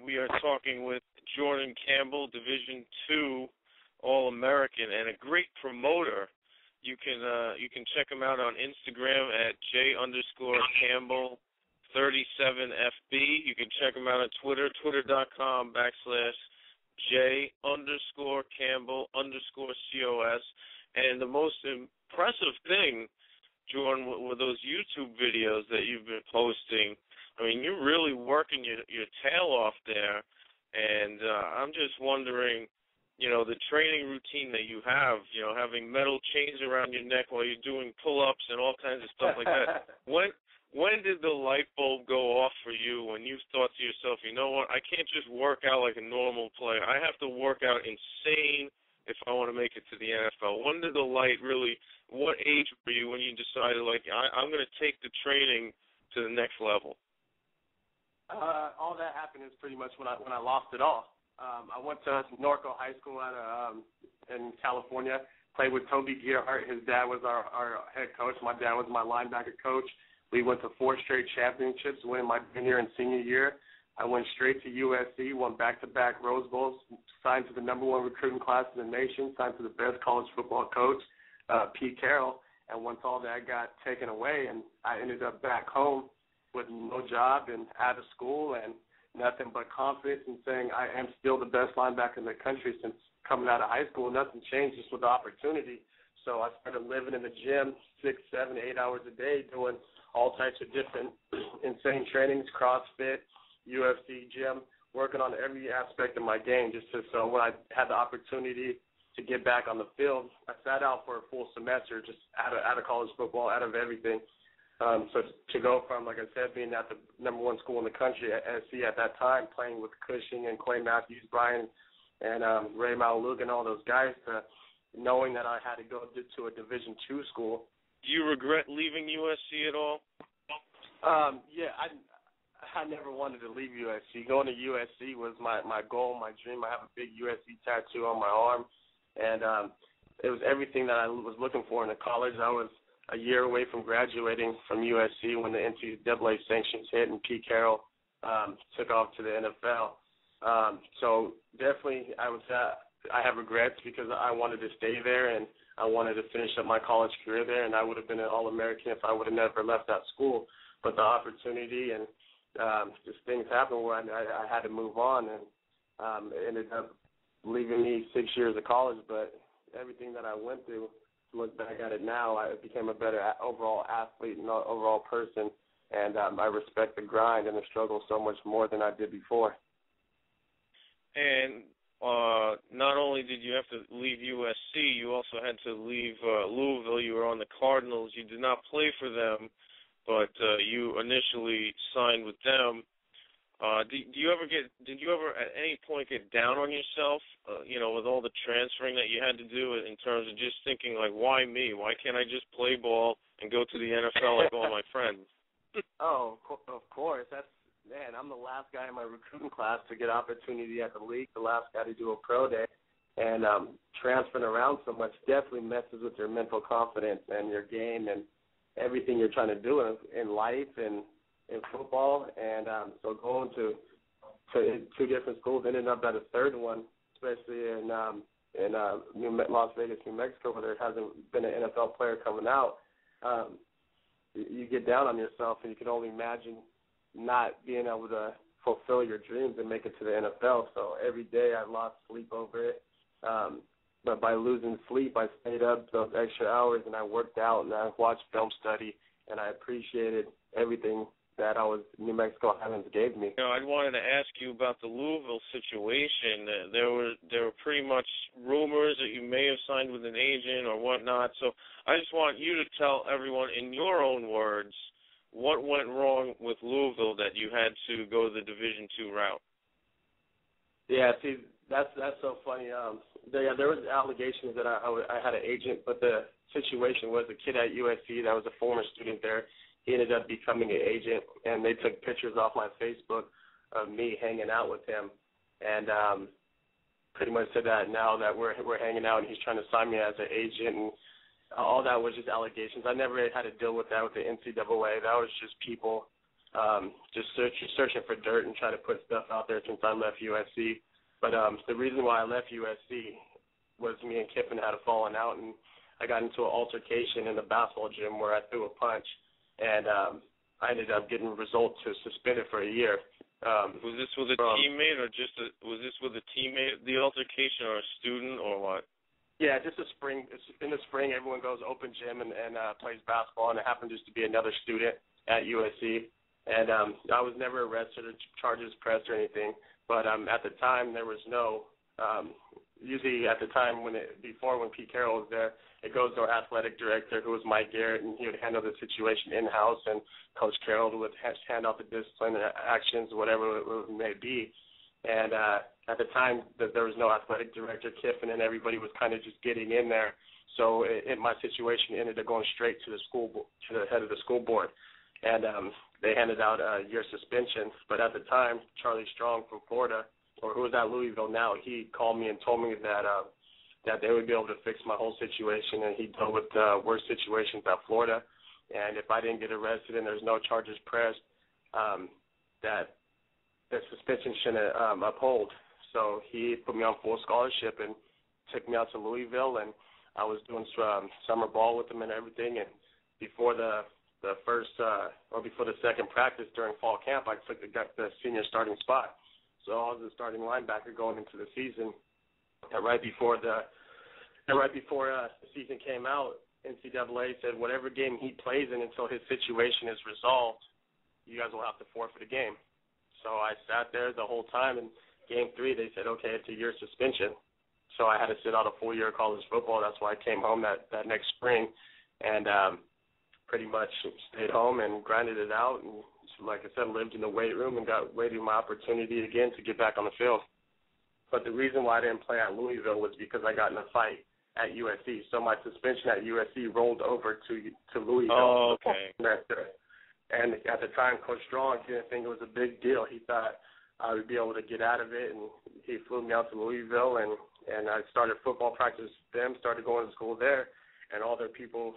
we are talking with Jordan Campbell, Division II All-American, and a great promoter. You can check him out on Instagram at J_Campbell37FB. You can check him out on Twitter, twitter.com/J_Campbell_COS. And the most impressive thing, Jordan, with those YouTube videos that you've been posting, I mean, you're really working your tail off there. And I'm just wondering, the training routine that you have, having metal chains around your neck while you're doing pull-ups and all kinds of stuff like that. When did the light bulb go off for you when you thought to yourself, you know what, I can't just work out like a normal player. I have to work out insane if I want to make it to the NFL? When did the light really, what age were you when you decided, I'm going to take the training to the next level? All that happened is pretty much when I lost it all. I went to Norco High School in California, played with Toby Gearhart. His dad was our head coach. My dad was my linebacker coach. We went to 4 straight championships, winning my junior and senior year. I went straight to USC, won back-to-back Rose Bowls, signed to the #1 recruiting class in the nation, signed to the best college football coach, Pete Carroll. And once all that got taken away, and I ended up back home with no job and out of school and nothing but confidence and saying I am still the best linebacker in the country since coming out of high school. Nothing changed, just with the opportunity. So I started living in the gym 6, 7, 8 hours a day, doing all types of different insane trainings, CrossFit, UFC, gym, working on every aspect of my game so when I had the opportunity to get back on the field, I sat out for a full semester just out of college football, out of everything. So to go from, like I said, being at the #1 school in the country at SC at that time, playing with Cushing and Clay Matthews, Brian, and Ray Malug and all those guys, to knowing that I had to go to a Division II school. Do you regret leaving USC at all? Yeah, I never wanted to leave USC. Going to USC was my goal, my dream. I have a big USC tattoo on my arm, and it was everything that I was looking for in a college. I was a year away from graduating from USC when the NCAA sanctions hit and Pete Carroll took off to the NFL. So definitely I have regrets because I wanted to stay there and I wanted to finish up my college career there, and I would have been an All-American if I would have never left that school. But the opportunity and just things happened where I had to move on, and it ended up leaving me 6 years of college. But everything that I went through, to look back at it now, I became a better overall athlete and overall person, and I respect the grind and the struggle so much more than I did before. And not only did you have to leave USC, you also had to leave Louisville. You were on the Cardinals. You did not play for them, but you initially signed with them. Did you ever at any point get down on yourself, with all the transferring that you had to do in terms of just thinking, why me? Why can't I just play ball and go to the NFL like all my friends? Oh, of course. I'm the last guy in my recruiting class to get opportunity at the league, the last guy to do a pro day. And transferring around so much definitely messes with your mental confidence and your game and everything you're trying to do in life and in football. And so going to 2 different schools, ended up at a third one, especially in Las Vegas, New Mexico, where there hasn't been an NFL player coming out. You get down on yourself, and you can only imagine not being able to fulfill your dreams and make it to the NFL. So every day I lost sleep over it. But by losing sleep, I stayed up those extra hours, and I worked out, and I watched film study, and I appreciated everything that New Mexico Highlands gave me. I wanted to ask you about the Louisville situation. There were pretty much rumors that you may have signed with an agent or whatnot. So I just want you to tell everyone in your own words what went wrong with Louisville that you had to go the Division II route. Yeah, see, that's so funny. There was allegations that I had an agent, but the situation was a kid at USC that was a former student there. He ended up becoming an agent, and they took pictures off my Facebook of me hanging out with him, and pretty much said that now that we're hanging out and he's trying to sign me as an agent, and all that was just allegations. I never had to deal with that with the NCAA. That was just people just searching for dirt and trying to put stuff out there since I left USC. But the reason why I left USC was me and Kiffin had a falling out, and I got into an altercation in the basketball gym where I threw a punch, and I ended up getting a result to suspend it for a year. Was this with a teammate, or was this with a teammate, the altercation, or a student, or what? Yeah, just a spring. In the spring, everyone goes open gym and plays basketball, and it happened just to be another student at USC. And I was never arrested or charges pressed or anything. But at the time, there was no. Usually, at the time when Pete Carroll was there, it goes to our athletic director, who was Mike Garrett, and he would handle the situation in house, and Coach Carroll would hand out the discipline actions, whatever it may be. And at the time, there was no athletic director. Kiffin and everybody was kind of just getting in there. So my situation ended up going straight to the head of the school board, and they handed out a year suspension. But at the time, Charlie Strong from Florida, or who was at Louisville now, he called me and told me that they would be able to fix my whole situation, and he dealt with worse situations at Florida. And if I didn't get arrested and there's no charges pressed, that the suspension shouldn't uphold. So he put me on full scholarship and took me out to Louisville, and I was doing summer ball with him and everything. And before the second practice during fall camp, I got the senior starting spot. So I was the starting linebacker going into the season. And right before the season came out, NCAA said whatever game he plays in until his situation is resolved, you guys will have to forfeit a game. So I sat there the whole time, and game 3 they said, okay, it's a year suspension. So I had to sit out a full year of college football. That's why I came home that next spring, and pretty much stayed home and grinded it out. And like I said, lived in the weight room and waited my opportunity again to get back on the field. But the reason why I didn't play at Louisville was because I got in a fight at USC. So my suspension at USC rolled over to Louisville. Oh, okay. And at the time, Coach Strong didn't think it was a big deal. He thought I would be able to get out of it, and he flew me out to Louisville, and I started football practice with them, started going to school there, and all their people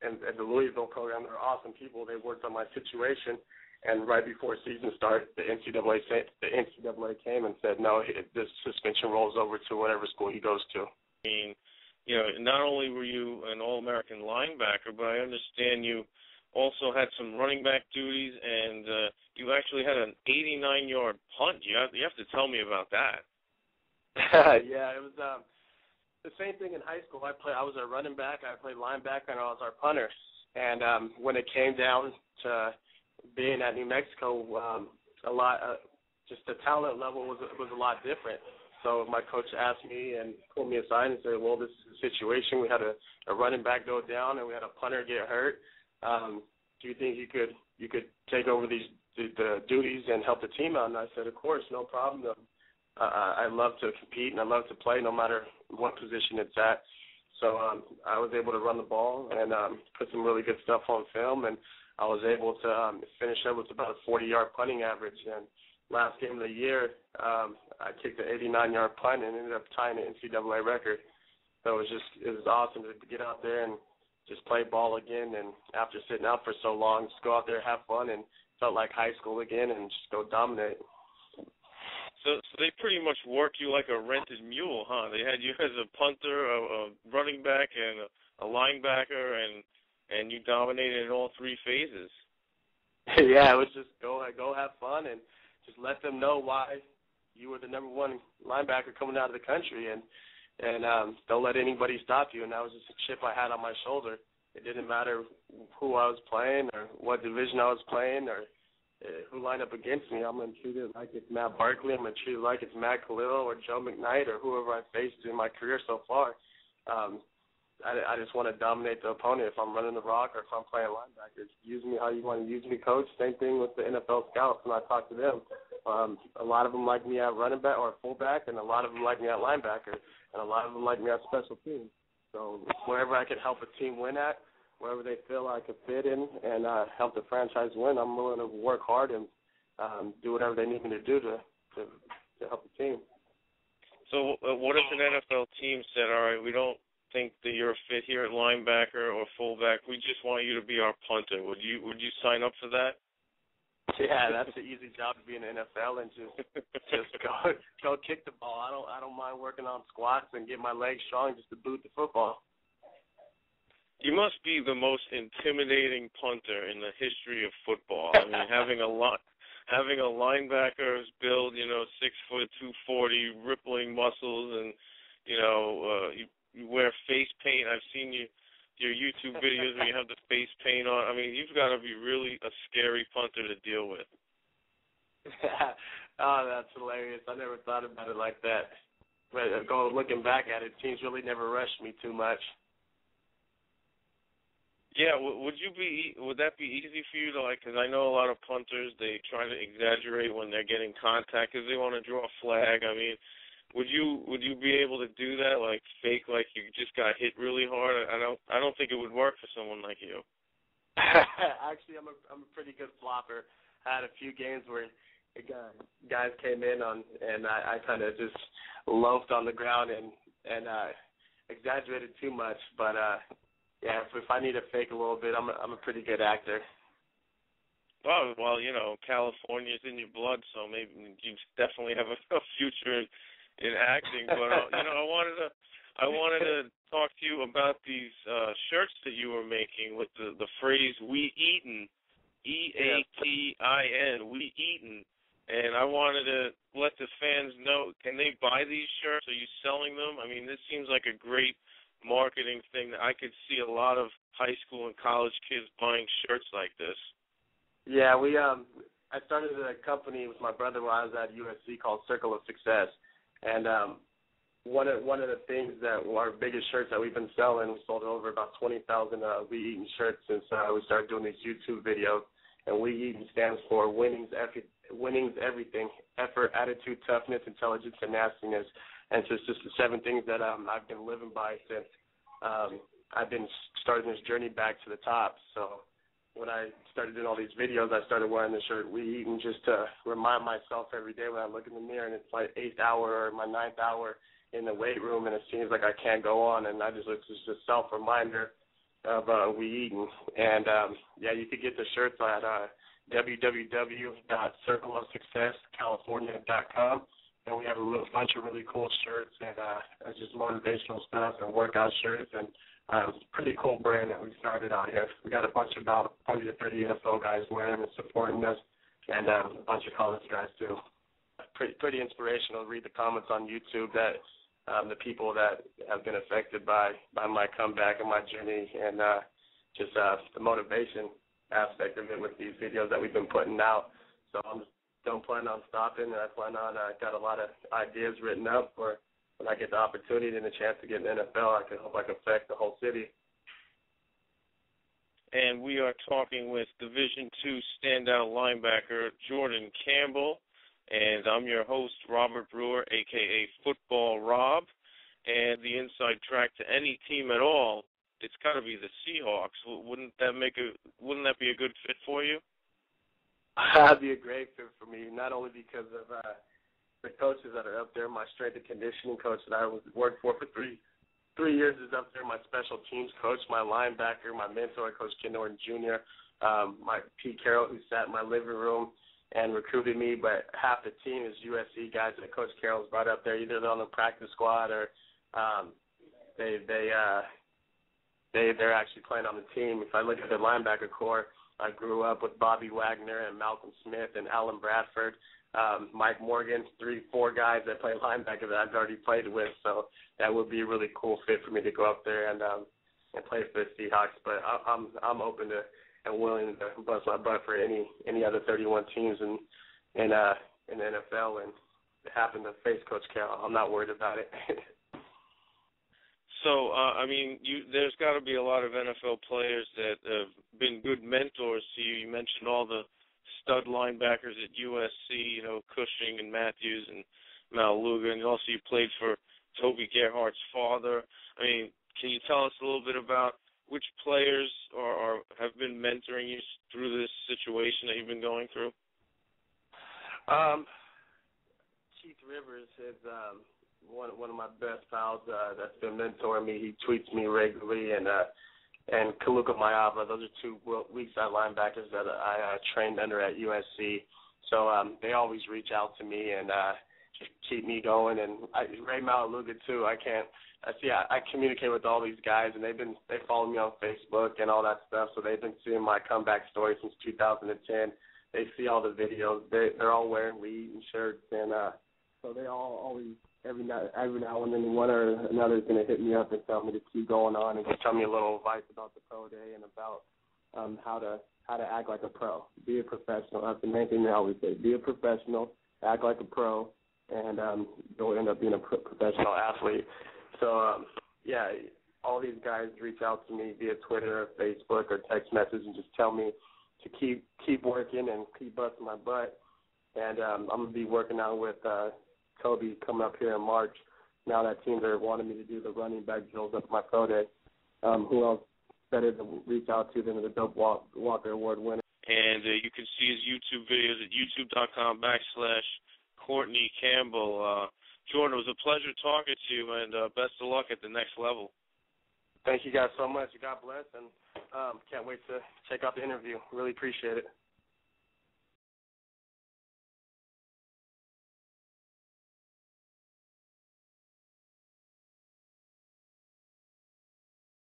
in the Louisville program, they're awesome people. They worked on my situation, and right before season start, the NCAA came and said, no, this suspension rolls over to whatever school he goes to. I mean, not only were you an All-American linebacker, but I understand you also had some running back duties, and you actually had an 89-yard punt. You have to tell me about that. Yeah, it was the same thing in high school. I was a running back, I played linebacker, and I was our punter. And when it came down to being at New Mexico, just the talent level was a lot different. So my coach asked me and pulled me aside and said, well, this is the situation. We had a running back go down, and we had a punter get hurt. Do you think you could take over the duties and help the team out? And I said, of course, no problem. I love to compete and I love to play no matter what position it's at. So I was able to run the ball and put some really good stuff on film, and I was able to finish up with about a 40-yard punting average. And last game of the year, I kicked an 89-yard punt and ended up tying the NCAA record. So it was awesome to get out there and just play ball again, and after sitting out for so long, just go out there, have fun, and felt like high school again, and just go dominate. So they pretty much worked you like a rented mule, huh? They had you as a punter, a running back, and a linebacker, and you dominated in all 3 phases. Yeah, it was just go have fun, and just let them know why you were the number 1 linebacker coming out of the country, and don't let anybody stop you. And that was just a chip I had on my shoulder. It didn't matter who I was playing or what division I was playing or who lined up against me. I'm going to treat it like it's Matt Barkley. I'm going to treat it like it's Matt Khalil or Joe McKnight or whoever I faced in my career so far. I just want to dominate the opponent. If I'm running the rock or if I'm playing linebacker, use me how you want to use me, coach. Same thing with the NFL scouts when I talk to them. A lot of them like me at running back or fullback, and a lot of them like me at linebacker, and a lot of them like me at special teams. So wherever I can help a team win at, wherever they feel I could fit in and help the franchise win, I'm willing to work hard and do whatever they need me to do to help the team. So what if an NFL team said, all right, we don't think that you're a fit here at linebacker or fullback, we just want you to be our punter? Would you sign up for that? Yeah, that's an easy job to be in the NFL and just go kick the ball. I don't mind working on squats and get my legs strong just to boot the football. You must be the most intimidating punter in the history of football. I mean, having a linebacker's build, 6 foot, 240, rippling muscles, and you wear face paint. I've seen your YouTube videos where you have the face paint on. I mean, you've got to be really a scary punter to deal with. Oh, that's hilarious. I never thought about it like that. But looking back at it, teams really never rushed me too much. Yeah, would that be easy for you to, because I know a lot of punters, they try to exaggerate when they're getting contact because they want to draw a flag. I mean, would you be able to do that, like fake like you just got hit really hard? I don't think it would work for someone like you. Actually, I'm a pretty good flopper. I had a few games where guys came in and I kind of just loafed on the ground and exaggerated too much, but yeah, if I need to fake a little bit, I'm a pretty good actor. Well, California's in your blood, so maybe you definitely have a future in acting. But I wanted to talk to you about these shirts that you were making with the phrase "We Eatin'," EATIN, We Eatin', and I wanted to let the fans know: can they buy these shirts? Are you selling them? I mean, this seems like a great marketing thing that I could see a lot of high school and college kids buying shirts like this. Yeah, I started a company with my brother when I was at USC called Circle of Success, and one of the things that our biggest shirts that we've been selling, we sold over about 20,000 We Eatin' shirts since we started doing these YouTube videos. And We Eatin' stands for winning's everything: effort, attitude, toughness, intelligence, and nastiness. And so it's just the 7 things that I've been living by since I've been starting this journey back to the top. So when I started doing all these videos, I started wearing the shirt We Eatin' just to remind myself every day when I look in the mirror and it's my 8th hour or my 9th hour in the weight room and it seems like I can't go on, and I just look just a self-reminder of We Eatin'. And yeah, you could get the shirts at www.circleofsuccesscalifornia.com. And we have a bunch of really cool shirts and just motivational stuff and workout shirts, and it's a pretty cool brand that we started out here. We got a bunch of about 20 to 30 NFL guys wearing and supporting us, and a bunch of college guys too. Pretty inspirational. Read the comments on YouTube that the people that have been affected by my comeback and my journey, and just the motivation aspect of it with these videos that we've been putting out. So I don't plan on stopping, and I plan on got a lot of ideas written up for when I get the opportunity and the chance to get in the NFL. I hope I can affect the whole city. And we are talking with Division II standout linebacker Jordan Campbell, and I'm your host, Robert Brewer, a.k.a. Football Rob. And the inside track to any team at all, it's got to be the Seahawks. Wouldn't that be a good fit for you? That'd be a great fit for me, not only because of the coaches that are up there. My strength and conditioning coach that I worked for 3 years is up there. My special teams coach, my linebacker, my mentor, Coach Ken Norton Jr., my Pete Carroll, who sat in my living room and recruited me. But half the team is USC guys that Coach Carroll's brought up there. Either they're on the practice squad or they're actually playing on the team. If I look at the linebacker core, I grew up with Bobby Wagner and Malcolm Smith and Alan Bradford, Mike Morgan, 3-4 guys that play linebacker that I've already played with. So that would be a really cool fit for me to go up there and play for the Seahawks. But I'm open to and willing to bust my butt for any other 31 teams in the NFL, and happen to face Coach Carroll. I'm not worried about it. So, there's got to be a lot of NFL players that have been good mentors to you. You mentioned all the stud linebackers at USC, Cushing and Matthews and Maluga, and also you played for Toby Gerhardt's father. I mean, can you tell us a little bit about which players have been mentoring you through this situation that you've been going through? Keith Rivers is one of my best pals that's been mentoring me. He tweets me regularly, and and Kaluka Mayava. Those are two weak side linebackers that I trained under at USC. So they always reach out to me and just keep me going. And Ray Malaluga too. I communicate with all these guys, and they follow me on Facebook and all that stuff. So they've been seeing my comeback story since 2010. They see all the videos. They're all wearing Lee shirts, and so they all always every now and then one or another is going to hit me up and tell me to keep going on and just tell me a little advice about the pro day and about how to act like a pro, be a professional. That's the main thing they always say: be a professional, act like a pro, and you'll end up being a professional athlete. So all these guys reach out to me via Twitter or Facebook or text message and just tell me to keep working and keep busting my butt. And I'm going to be working out with Kobe coming up here in March. Now that teams are wanting me to do the running back drills up my pro day. Who else better to reach out to than the Dope Walker Award winner? And you can see his YouTube videos at youtube.com/Courtney Campbell. Jordan, it was a pleasure talking to you, and best of luck at the next level. Thank you guys so much. God bless, and can't wait to check out the interview. Really appreciate it.